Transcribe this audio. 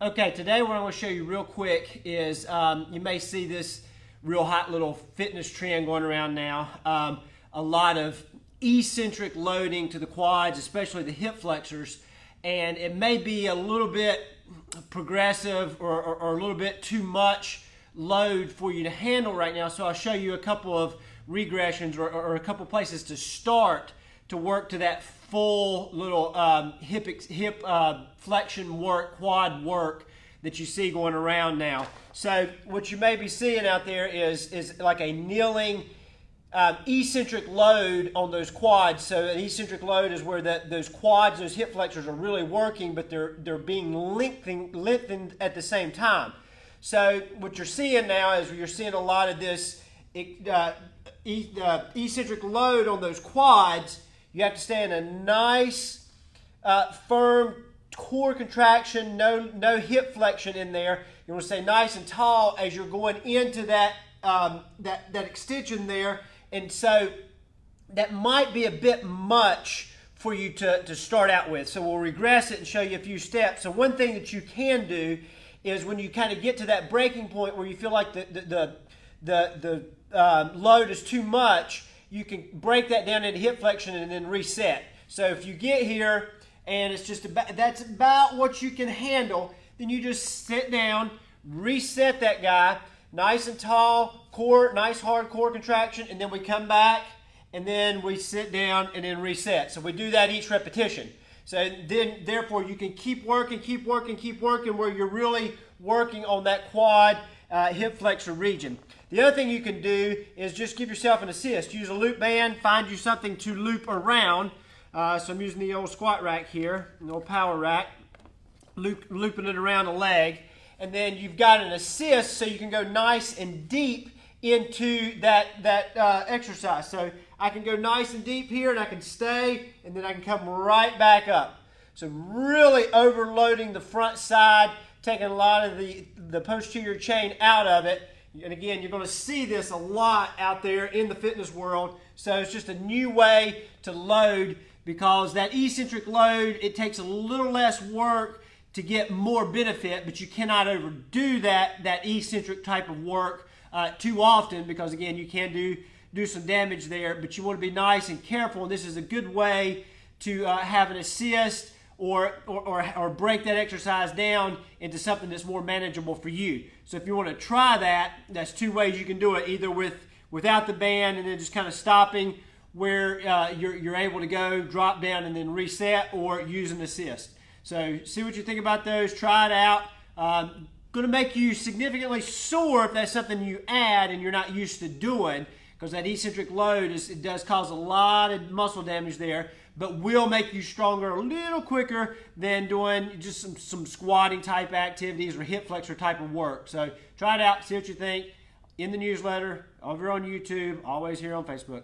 Okay, today what I'm going to show you real quick is you may see this real hot little fitness trend going around now. A lot of eccentric loading to the quads, especially the hip flexors, and it may be a little bit progressive or a little bit too much load for you to handle right now. So I'll show you a couple of regressions or a couple places to start to work to that full little hip flexion work, quad work that you see going around now. So what you may be seeing out there is like a kneeling eccentric load on those quads. So an eccentric load is where those quads, those hip flexors are really working, but they're being lengthened at the same time. So what you're seeing now is you're seeing a lot of this eccentric load on those quads. You have to stay in a nice, firm core contraction, no hip flexion in there. You want to stay nice and tall as you're going into that extension there. And so that might be a bit much for you to start out with. So we'll regress it and show you a few steps. So one thing that you can do is when you kind of get to that breaking point where you feel like the load is too much, you can break that down into hip flexion and then reset. So if you get here and it's just that's about what you can handle, then you just sit down, reset that guy, nice and tall, core, nice hard core contraction, and then we come back and then we sit down and then reset. So we do that each repetition. So then therefore you can keep working where you're really working on that quad hip flexor region. The other thing you can do is just give yourself an assist. Use a loop band, find you something to loop around. So I'm using the old squat rack here, an old power rack, looping it around a leg. And then you've got an assist so you can go nice and deep into that exercise. So I can go nice and deep here and I can stay and then I can come right back up. So really overloading the front side, taking a lot of the posterior chain out of it. And again, you're going to see this a lot out there in the fitness world. So it's just a new way to load because that eccentric load, it takes a little less work to get more benefit, but you cannot overdo that eccentric type of work too often because again, you can do some damage there, but you want to be nice and careful. And this is a good way to have an assist or break that exercise down into something that's more manageable for you. So if you want to try that, that's two ways you can do it, either without the band and then just kind of stopping where you're able to go, drop down and then reset, or use an assist. So see what you think about those, try it out. Going to make you significantly sore if that's something you add and you're not used to doing, because that eccentric load it does cause a lot of muscle damage there, but will make you stronger a little quicker than doing just some squatting type activities or hip flexor type of work. So try it out, see what you think. In the newsletter, over on YouTube, always here on Facebook.